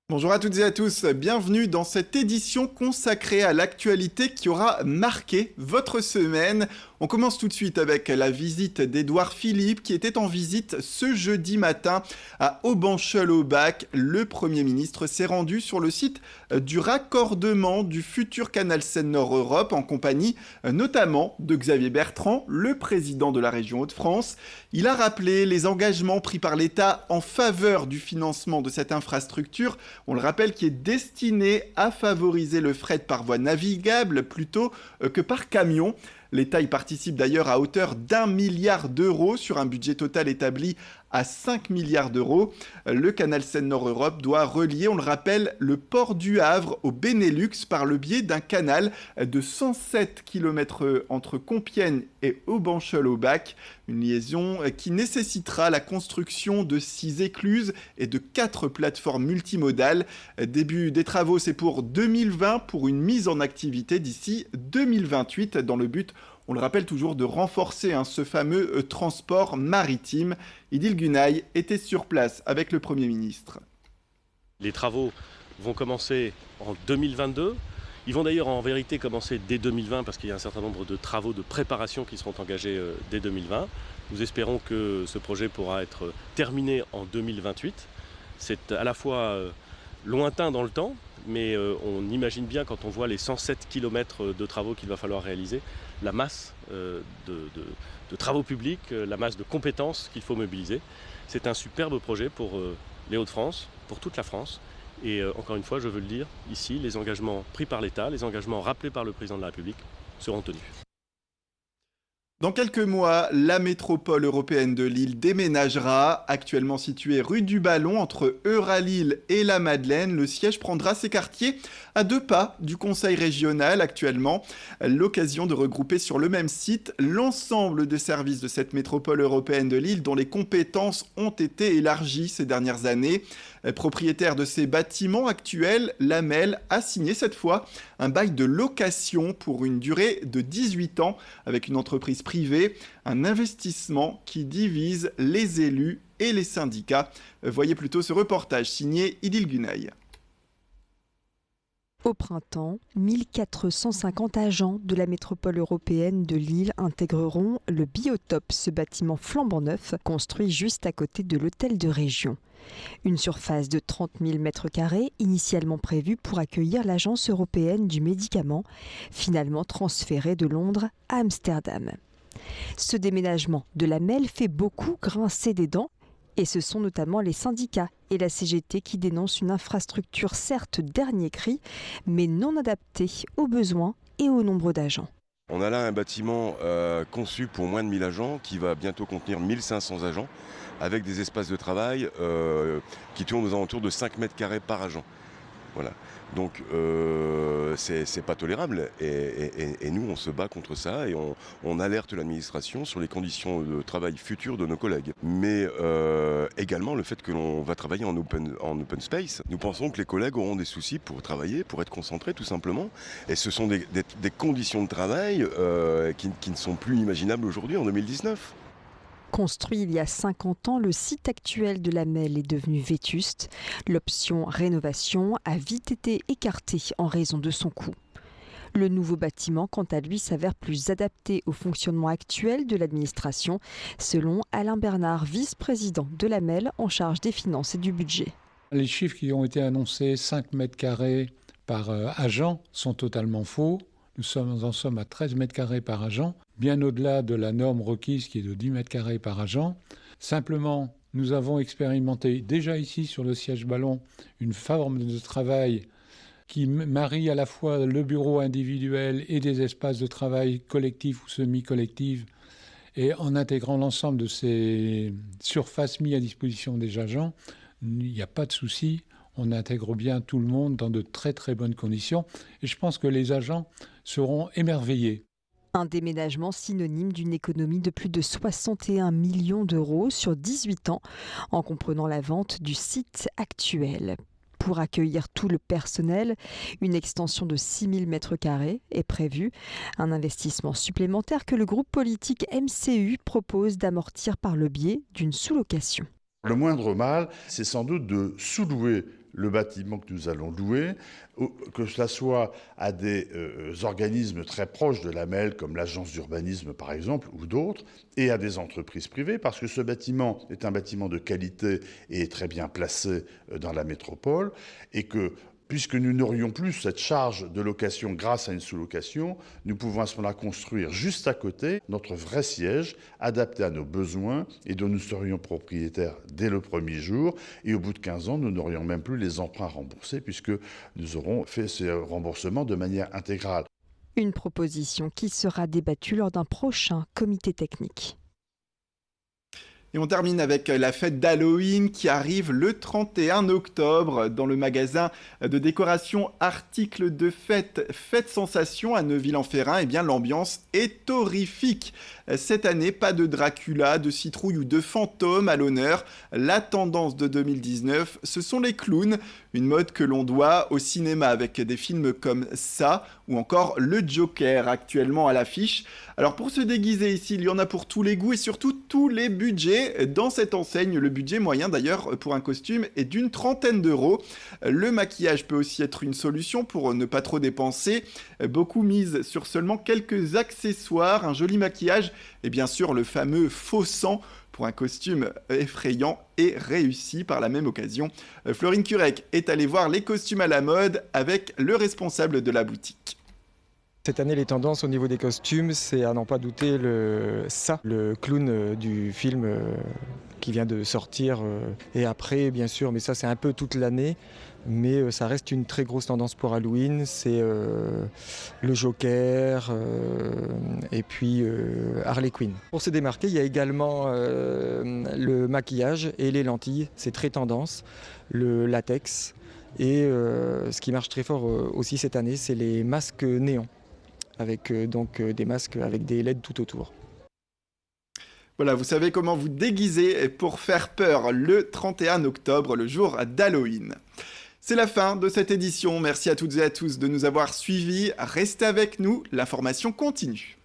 Bonjour à toutes et à tous, bienvenue dans cette édition consacrée à l'actualité qui aura marqué votre semaine. On commence tout de suite avec la visite d'Édouard Philippe qui était en visite ce jeudi matin à Aubancheul-au-Bac. Le Premier ministre s'est rendu sur le site du raccordement du futur canal Seine-Nord Europe en compagnie notamment de Xavier Bertrand, le président de la région Hauts-de-France. Il a rappelé les engagements pris par l'État en faveur du financement de cette infrastructure. On le rappelle, qui est destiné à favoriser le fret par voie navigable plutôt que par camion. L'État y participe d'ailleurs à hauteur d'1 milliard d'euros sur un budget total établi à 5 milliards d'euros. Le canal Seine-Nord Europe doit relier, on le rappelle, le port du Havre au Benelux par le biais d'un canal de 107 km entre Compiègne et Aubancheul-au-Bac. Une liaison qui nécessitera la construction de 6 écluses et de 4 plateformes multimodales. Début des travaux, c'est pour 2020, pour une mise en activité d'ici 2028 dans le but, on le rappelle toujours, de renforcer ce fameux transport maritime. Idil Günay était sur place avec le Premier ministre. Les travaux vont commencer en 2022. Ils vont d'ailleurs en vérité commencer dès 2020 parce qu'il y a un certain nombre de travaux de préparation qui seront engagés dès 2020. Nous espérons que ce projet pourra être terminé en 2028. C'est à la fois lointain dans le temps, mais on imagine bien quand on voit les 107 km de travaux qu'il va falloir réaliser, la masse de travaux publics, la masse de compétences qu'il faut mobiliser. C'est un superbe projet pour les Hauts-de-France, pour toute la France. Et encore une fois, je veux le dire, ici, les engagements pris par l'État, les engagements rappelés par le président de la République seront tenus. Dans quelques mois, la métropole européenne de Lille déménagera. Actuellement située rue du Ballon, entre Euralille et la Madeleine, le siège prendra ses quartiers à 2 pas du conseil régional actuellement. L'occasion de regrouper sur le même site l'ensemble des services de cette métropole européenne de Lille dont les compétences ont été élargies ces dernières années. Propriétaire de ces bâtiments actuels, l'AMEL a signé cette fois un bail de location pour une durée de 18 ans avec une entreprise privée, un investissement qui divise les élus et les syndicats. Voyez plutôt ce reportage signé Idil Günay. Au printemps, 1450 agents de la métropole européenne de Lille intégreront le Biotope, ce bâtiment flambant neuf construit juste à côté de l'hôtel de région. Une surface de 30 000 m² initialement prévue pour accueillir l'Agence européenne du médicament, finalement transférée de Londres à Amsterdam. Ce déménagement de la MEL fait beaucoup grincer des dents. Et ce sont notamment les syndicats et la CGT qui dénoncent une infrastructure certes dernier cri, mais non adaptée aux besoins et au nombre d'agents. On a là un bâtiment conçu pour moins de 1000 agents qui va bientôt contenir 1500 agents avec des espaces de travail qui tournent aux alentours de 5 m² par agent. Voilà. Donc c'est pas tolérable et nous on se bat contre ça et on alerte l'administration sur les conditions de travail futures de nos collègues. Mais également le fait que l'on va travailler en open space. Nous pensons que les collègues auront des soucis pour travailler, pour être concentrés tout simplement. Et ce sont des conditions de travail qui ne sont plus imaginables aujourd'hui en 2019. Construit il y a 50 ans, le site actuel de la MEL est devenu vétuste. L'option rénovation a vite été écartée en raison de son coût. Le nouveau bâtiment, quant à lui, s'avère plus adapté au fonctionnement actuel de l'administration, selon Alain Bernard, vice-président de la MEL en charge des finances et du budget. Les chiffres qui ont été annoncés, 5 m² par agent, sont totalement faux. Nous en sommes à 13 m² par agent, bien au-delà de la norme requise qui est de 10 m² par agent. Simplement, nous avons expérimenté déjà ici sur le siège Ballon une forme de travail qui marie à la fois le bureau individuel et des espaces de travail collectifs ou semi-collectifs. Et en intégrant l'ensemble de ces surfaces mises à disposition des agents, il n'y a pas de souci. On intègre bien tout le monde dans de très très bonnes conditions. Et je pense que les agents seront émerveillés. Un déménagement synonyme d'une économie de plus de 61 millions d'euros sur 18 ans, en comprenant la vente du site actuel. Pour accueillir tout le personnel, une extension de 6 000 m² est prévue. Un investissement supplémentaire que le groupe politique MCU propose d'amortir par le biais d'une sous-location. Le moindre mal, c'est sans doute de sous-louer le bâtiment que nous allons louer, que cela soit à des organismes très proches de la MEL, comme l'agence d'urbanisme par exemple, ou d'autres, et à des entreprises privées, parce que ce bâtiment est un bâtiment de qualité et est très bien placé dans la métropole, et que puisque nous n'aurions plus cette charge de location grâce à une sous-location, nous pouvons à ce moment-là construire juste à côté notre vrai siège, adapté à nos besoins et dont nous serions propriétaires dès le premier jour. Et au bout de 15 ans, nous n'aurions même plus les emprunts remboursés puisque nous aurons fait ces remboursements de manière intégrale. Une proposition qui sera débattue lors d'un prochain comité technique. Et on termine avec la fête d'Halloween qui arrive le 31 octobre dans le magasin de décoration Articles de fête Fête Sensation à Neuville-en-Ferrain. Eh bien, l'ambiance est horrifique. Cette année, pas de Dracula, de citrouille ou de fantôme à l'honneur. La tendance de 2019, ce sont les clowns, une mode que l'on doit au cinéma avec des films comme ça ou encore le Joker actuellement à l'affiche. Alors pour se déguiser ici, il y en a pour tous les goûts et surtout tous les budgets. Dans cette enseigne, le budget moyen d'ailleurs pour un costume est d'une 30aine d'euros. Le maquillage peut aussi être une solution pour ne pas trop dépenser. Beaucoup misent sur seulement quelques accessoires, un joli maquillage et bien sûr le fameux faux sang pour un costume effrayant et réussi par la même occasion. Florine Curec est allée voir les costumes à la mode avec le responsable de la boutique. Cette année, les tendances au niveau des costumes, c'est à n'en pas douter le clown du film qui vient de sortir. Et après, bien sûr, mais ça c'est un peu toute l'année, mais ça reste une très grosse tendance pour Halloween. C'est le Joker et puis Harley Quinn. Pour se démarquer, il y a également le maquillage et les lentilles. C'est très tendance. Le latex. Et ce qui marche très fort aussi cette année, c'est les masques néons, avec donc des masques avec des LED tout autour. Voilà, vous savez comment vous déguiser pour faire peur le 31 octobre, le jour d'Halloween. C'est la fin de cette édition. Merci à toutes et à tous de nous avoir suivis. Restez avec nous, l'information continue.